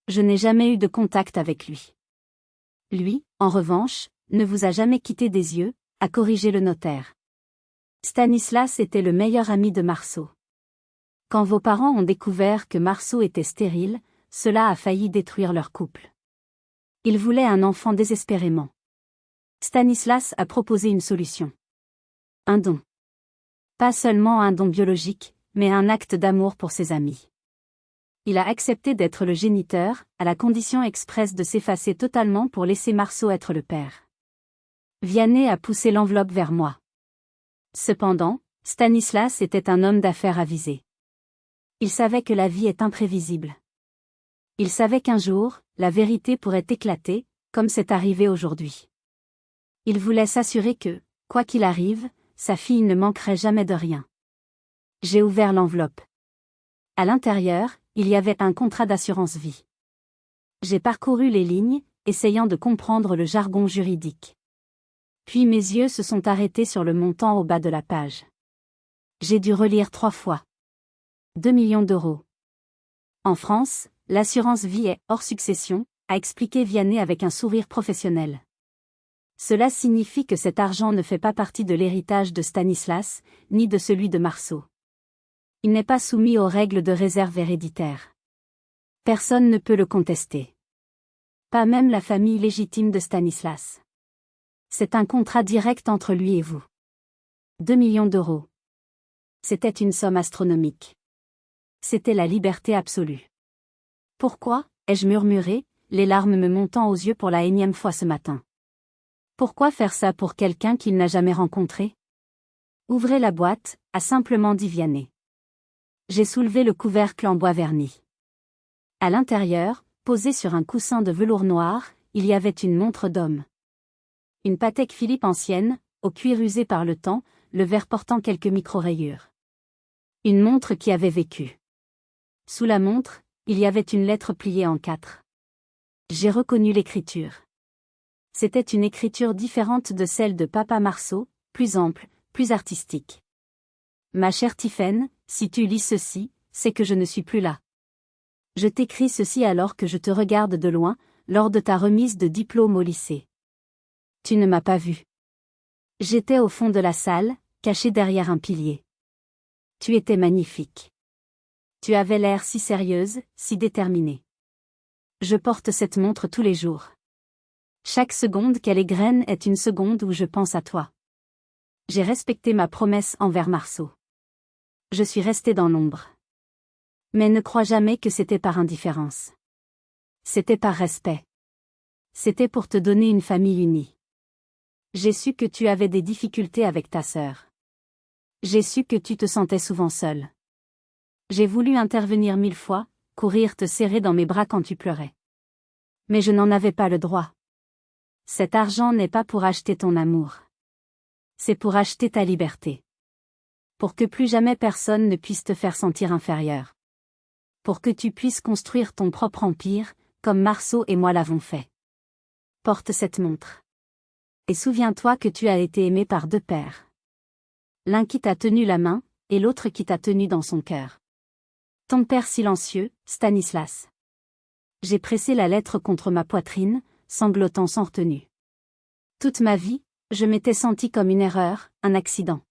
Je n'ai jamais eu de contact avec lui. Lui, en revanche, ne vous a jamais quitté des yeux, a corrigé le notaire. Stanislas était le meilleur ami de Marceau. Quand vos parents ont découvert que Marceau était stérile, cela a failli détruire leur couple. Ils voulaient un enfant désespérément. Stanislas a proposé une solution. Un don. Pas seulement un don biologique, mais un acte d'amour pour ses amis. Il a accepté d'être le géniteur, à la condition expresse de s'effacer totalement pour laisser Marceau être le père. Vianney a poussé l'enveloppe vers moi. Cependant, Stanislas était un homme d'affaires avisé. Il savait que la vie est imprévisible. Il savait qu'un jour, la vérité pourrait éclater, comme c'est arrivé aujourd'hui. Il voulait s'assurer que, quoi qu'il arrive, sa fille ne manquerait jamais de rien. J'ai ouvert l'enveloppe. À l'intérieur, il y avait un contrat d'assurance vie. J'ai parcouru les lignes, essayant de comprendre le jargon juridique. Puis mes yeux se sont arrêtés sur le montant au bas de la page. J'ai dû relire 3 fois. 2 millions d'euros. En France, l'assurance vie est hors succession, a expliqué Vianney avec un sourire professionnel. Cela signifie que cet argent ne fait pas partie de l'héritage de Stanislas, ni de celui de Marceau. Il n'est pas soumis aux règles de réserve héréditaire. Personne ne peut le contester. Pas même la famille légitime de Stanislas. C'est un contrat direct entre lui et vous. 2 millions d'euros. C'était une somme astronomique. C'était la liberté absolue. Pourquoi, ai-je murmuré, les larmes me montant aux yeux pour la énième fois ce matin. Pourquoi faire ça pour quelqu'un qu'il n'a jamais rencontré? Ouvrez la boîte, a simplement dit Vianney. J'ai soulevé le couvercle en bois verni. À l'intérieur, posée sur un coussin de velours noir, il y avait une montre d'homme. Une Patek Philippe ancienne, au cuir usé par le temps, le verre portant quelques micro-rayures. Une montre qui avait vécu. Sous la montre, il y avait une lettre pliée en 4. J'ai reconnu l'écriture. C'était une écriture différente de celle de Papa Marceau, plus ample, plus artistique. Ma chère Tiphaine, si tu lis ceci, c'est que je ne suis plus là. Je t'écris ceci alors que je te regarde de loin, lors de ta remise de diplôme au lycée. Tu ne m'as pas vu. J'étais au fond de la salle, caché derrière un pilier. Tu étais magnifique. Tu avais l'air si sérieuse, si déterminée. Je porte cette montre tous les jours. Chaque seconde qu'elle égrène est une seconde où je pense à toi. J'ai respecté ma promesse envers Marceau. Je suis resté dans l'ombre. Mais ne crois jamais que c'était par indifférence. C'était par respect. C'était pour te donner une famille unie. J'ai su que tu avais des difficultés avec ta sœur. J'ai su que tu te sentais souvent seule. J'ai voulu intervenir 1000 fois, courir te serrer dans mes bras quand tu pleurais. Mais je n'en avais pas le droit. Cet argent n'est pas pour acheter ton amour. C'est pour acheter ta liberté. Pour que plus jamais personne ne puisse te faire sentir inférieur. Pour que tu puisses construire ton propre empire, comme Marceau et moi l'avons fait. Porte cette montre. Et souviens-toi que tu as été aimé par 2 pères. L'un qui t'a tenu la main, et l'autre qui t'a tenu dans son cœur. Ton père silencieux, Stanislas. J'ai pressé la lettre contre ma poitrine, sanglotant sans retenue. Toute ma vie, je m'étais senti comme une erreur, un accident.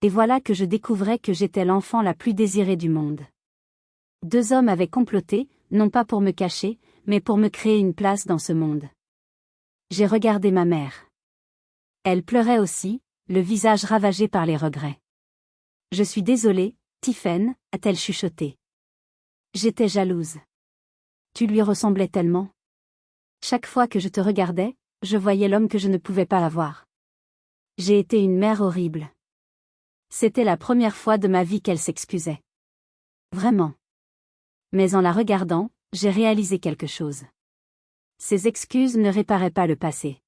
Et voilà que je découvrais que j'étais l'enfant la plus désirée du monde. 2 hommes avaient comploté, non pas pour me cacher, mais pour me créer une place dans ce monde. J'ai regardé ma mère. Elle pleurait aussi, le visage ravagé par les regrets. Je suis désolée, Tiphaine, a-t-elle chuchoté. J'étais jalouse. Tu lui ressemblais tellement. Chaque fois que je te regardais, je voyais l'homme que je ne pouvais pas avoir. J'ai été une mère horrible. C'était la première fois de ma vie qu'elle s'excusait. Vraiment. Mais en la regardant, j'ai réalisé quelque chose. Ces excuses ne réparaient pas le passé.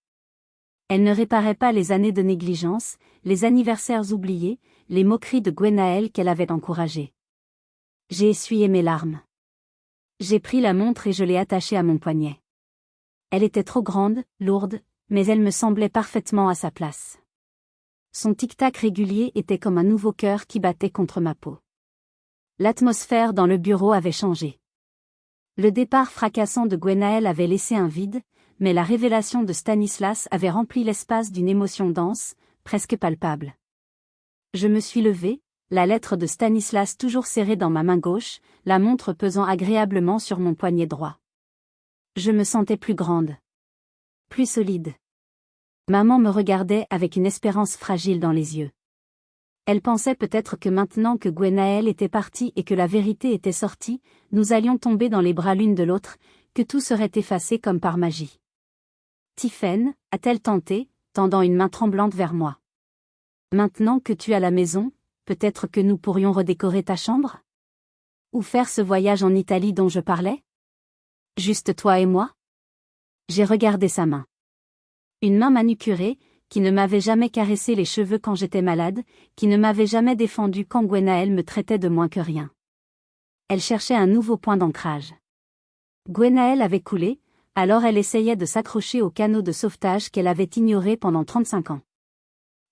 Elles ne réparaient pas les années de négligence, les anniversaires oubliés, les moqueries de Gwenaël qu'elle avait encouragées. J'ai essuyé mes larmes. J'ai pris la montre et je l'ai attachée à mon poignet. Elle était trop grande, lourde, mais elle me semblait parfaitement à sa place. Son tic-tac régulier était comme un nouveau cœur qui battait contre ma peau. L'atmosphère dans le bureau avait changé. Le départ fracassant de Gwenaël avait laissé un vide, mais la révélation de Stanislas avait rempli l'espace d'une émotion dense, presque palpable. Je me suis levée, la lettre de Stanislas toujours serrée dans ma main gauche, la montre pesant agréablement sur mon poignet droit. Je me sentais plus grande. Plus solide. Maman me regardait avec une espérance fragile dans les yeux. Elle pensait peut-être que maintenant que Gwenaël était partie et que la vérité était sortie, nous allions tomber dans les bras l'une de l'autre, que tout serait effacé comme par magie. Tiphaine, a-t-elle tenté, tendant une main tremblante vers moi. Maintenant que tu es à la maison, peut-être que nous pourrions redécorer ta chambre? Ou faire ce voyage en Italie dont je parlais? Juste toi et moi? J'ai regardé sa main. Une main manucurée, qui ne m'avait jamais caressé les cheveux quand j'étais malade, qui ne m'avait jamais défendu quand Gwenaël me traitait de moins que rien. Elle cherchait un nouveau point d'ancrage. Gwenaël avait coulé, alors elle essayait de s'accrocher au canot de sauvetage qu'elle avait ignoré pendant 35 ans.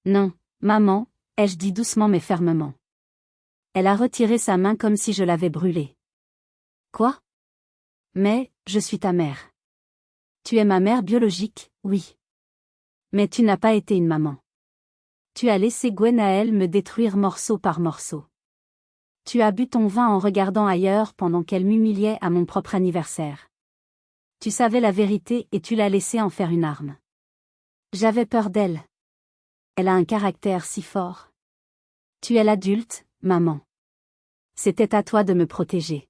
Non, maman, ai-je dit doucement mais fermement. Elle a retiré sa main comme si je l'avais brûlée. Quoi? Mais, je suis ta mère. Tu es ma mère biologique, oui. Mais tu n'as pas été une maman. Tu as laissé Gwenaël me détruire morceau par morceau. Tu as bu ton vin en regardant ailleurs pendant qu'elle m'humiliait à mon propre anniversaire. Tu savais la vérité et tu l'as laissée en faire une arme. J'avais peur d'elle. Elle a un caractère si fort. Tu es l'adulte, maman. C'était à toi de me protéger.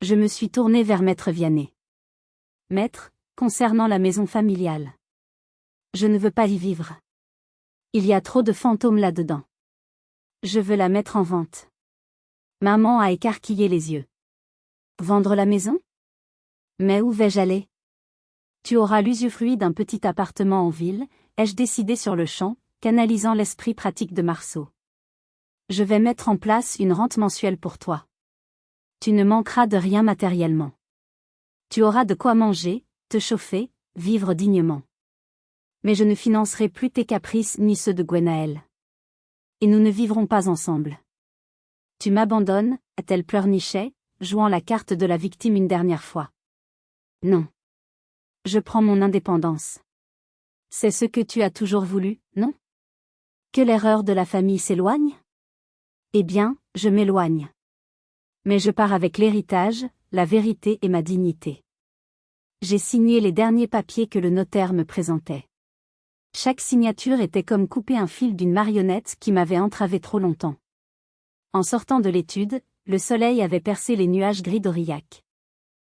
Je me suis tournée vers Maître Vianney. Maître, concernant la maison familiale. Je ne veux pas y vivre. Il y a trop de fantômes là-dedans. Je veux la mettre en vente. Maman a écarquillé les yeux. Vendre la maison? Mais où vais-je aller? Tu auras l'usufruit d'un petit appartement en ville, ai-je décidé sur le champ, canalisant l'esprit pratique de Marceau. Je vais mettre en place une rente mensuelle pour toi. Tu ne manqueras de rien matériellement. Tu auras de quoi manger, te chauffer, vivre dignement. Mais je ne financerai plus tes caprices ni ceux de Gwenaël. Et nous ne vivrons pas ensemble. Tu m'abandonnes, a-t-elle pleurniché, jouant la carte de la victime une dernière fois. Non. Je prends mon indépendance. C'est ce que tu as toujours voulu, non? Que l'erreur de la famille s'éloigne? Eh bien, je m'éloigne. Mais je pars avec l'héritage, la vérité et ma dignité. J'ai signé les derniers papiers que le notaire me présentait. Chaque signature était comme couper un fil d'une marionnette qui m'avait entravé trop longtemps. En sortant de l'étude, le soleil avait percé les nuages gris d'Aurillac.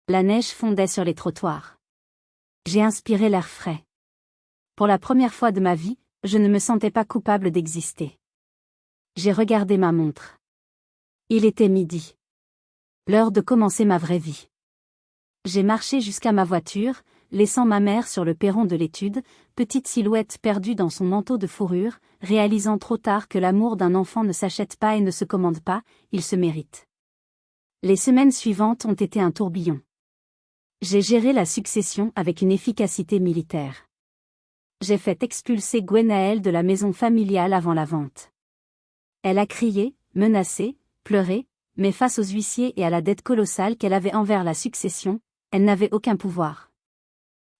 La neige fondait sur les trottoirs. J'ai inspiré l'air frais. Pour la première fois de ma vie, je ne me sentais pas coupable d'exister. J'ai regardé ma montre. Il était midi. L'heure de commencer ma vraie vie. J'ai marché jusqu'à ma voiture, laissant ma mère sur le perron de l'étude, petite silhouette perdue dans son manteau de fourrure, réalisant trop tard que l'amour d'un enfant ne s'achète pas et ne se commande pas, il se mérite. Les semaines suivantes ont été un tourbillon. J'ai géré la succession avec une efficacité militaire. J'ai fait expulser Gwenaëlle de la maison familiale avant la vente. Elle a crié, menacé, pleuré, mais face aux huissiers et à la dette colossale qu'elle avait envers la succession, elle n'avait aucun pouvoir.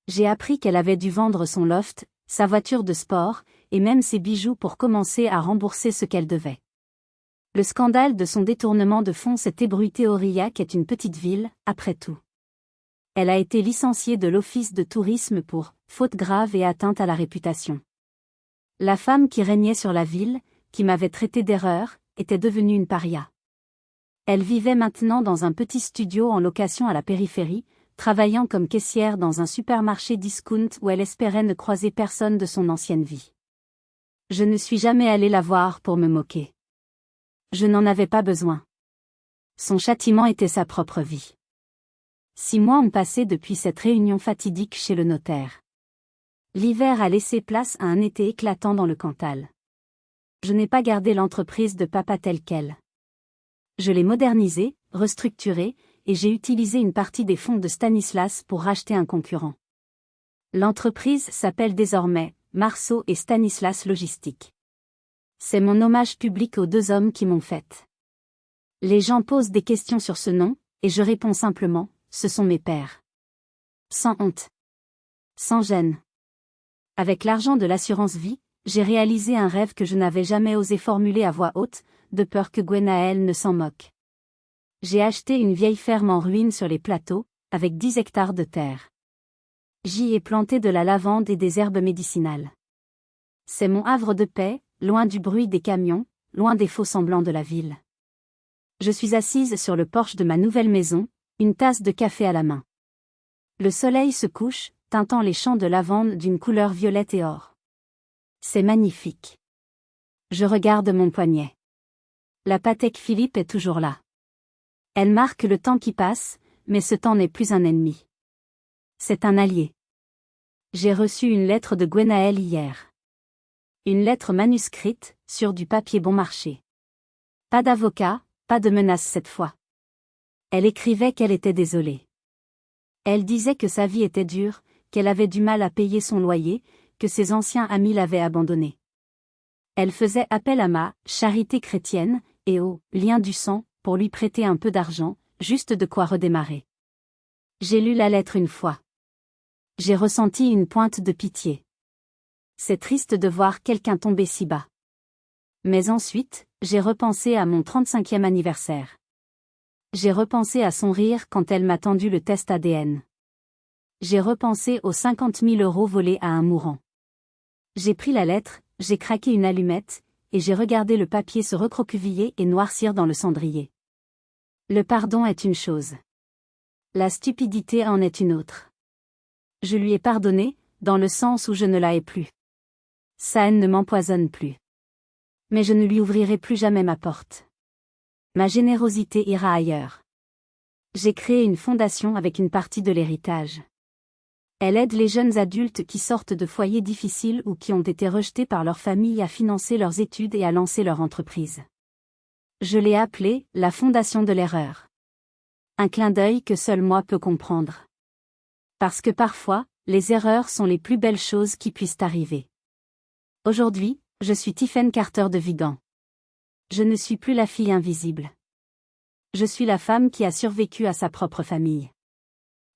J'ai appris qu'elle avait dû vendre son loft, sa voiture de sport, et même ses bijoux pour commencer à rembourser ce qu'elle devait. Le scandale de son détournement de fonds s'est ébruité. Aurillac est une petite ville, après tout. Elle a été licenciée de l'office de tourisme pour faute grave et atteinte à la réputation. La femme qui régnait sur la ville, qui m'avait traité d'erreur, était devenue une paria. Elle vivait maintenant dans un petit studio en location à la périphérie, travaillant comme caissière dans un supermarché discount où elle espérait ne croiser personne de son ancienne vie. Je ne suis jamais allée la voir pour me moquer. Je n'en avais pas besoin. Son châtiment était sa propre vie. 6 mois ont passé depuis cette réunion fatidique chez le notaire. L'hiver a laissé place à un été éclatant dans le Cantal. Je n'ai pas gardé l'entreprise de papa telle quelle. Je l'ai modernisée, restructurée, et j'ai utilisé une partie des fonds de Stanislas pour racheter un concurrent. L'entreprise s'appelle désormais Marceau et Stanislas Logistique. C'est mon hommage public aux 2 hommes qui m'ont faite. Les gens posent des questions sur ce nom, et je réponds simplement, ce sont mes pères. Sans honte. Sans gêne. Avec l'argent de l'assurance vie, j'ai réalisé un rêve que je n'avais jamais osé formuler à voix haute, de peur que Gwenaëlle ne s'en moque. J'ai acheté une vieille ferme en ruine sur les plateaux, avec 10 hectares de terre. J'y ai planté de la lavande et des herbes médicinales. C'est mon havre de paix, loin du bruit des camions, loin des faux-semblants de la ville. Je suis assise sur le porche de ma nouvelle maison, une tasse de café à la main. Le soleil se couche, teintant les champs de lavande d'une couleur violette et or. C'est magnifique. Je regarde mon poignet. La Patek Philippe est toujours là. Elle marque le temps qui passe, mais ce temps n'est plus un ennemi. C'est un allié. J'ai reçu une lettre de Gwenaëlle hier. Une lettre manuscrite, sur du papier bon marché. Pas d'avocat, pas de menace cette fois. Elle écrivait qu'elle était désolée. Elle disait que sa vie était dure, qu'elle avait du mal à payer son loyer, que ses anciens amis l'avaient abandonnée. Elle faisait appel à ma charité chrétienne et au lien du sang pour lui prêter un peu d'argent, juste de quoi redémarrer. J'ai lu la lettre une fois. J'ai ressenti une pointe de pitié. C'est triste de voir quelqu'un tomber si bas. Mais ensuite, j'ai repensé à mon 35e anniversaire. J'ai repensé à son rire quand elle m'a tendu le test ADN. J'ai repensé aux 50 000 € volés à un mourant. J'ai pris la lettre, j'ai craqué une allumette, et j'ai regardé le papier se recroqueviller et noircir dans le cendrier. Le pardon est une chose. La stupidité en est une autre. Je lui ai pardonné, dans le sens où je ne la hais plus. Sa haine ne m'empoisonne plus. Mais je ne lui ouvrirai plus jamais ma porte. Ma générosité ira ailleurs. J'ai créé une fondation avec une partie de l'héritage. Elle aide les jeunes adultes qui sortent de foyers difficiles ou qui ont été rejetés par leur famille à financer leurs études et à lancer leur entreprise. Je l'ai appelée la Fondation de l'erreur. Un clin d'œil que seul moi peux comprendre. Parce que parfois, les erreurs sont les plus belles choses qui puissent arriver. Aujourd'hui, je suis Tiffen Carter de Vigan. Je ne suis plus la fille invisible. Je suis la femme qui a survécu à sa propre famille.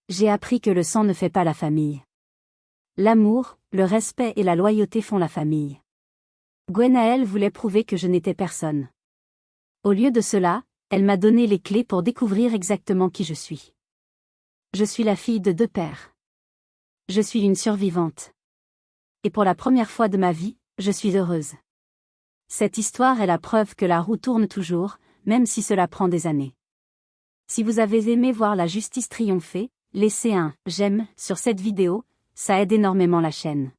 J'ai appris que le sang ne fait pas la famille. L'amour, le respect et la loyauté font la famille. Gwenaëlle voulait prouver que je n'étais personne. Au lieu de cela, elle m'a donné les clés pour découvrir exactement qui je suis. Je suis la fille de 2 pères. Je suis une survivante. Et pour la première fois de ma vie, je suis heureuse. Cette histoire est la preuve que la roue tourne toujours, même si cela prend des années. Si vous avez aimé voir la justice triompher, laissez un « j'aime » sur cette vidéo, ça aide énormément la chaîne.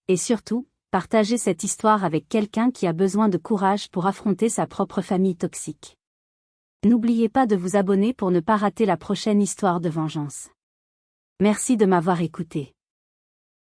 Et surtout, partagez cette histoire avec quelqu'un qui a besoin de courage pour affronter sa propre famille toxique. N'oubliez pas de vous abonner pour ne pas rater la prochaine histoire de vengeance. Merci de m'avoir écouté.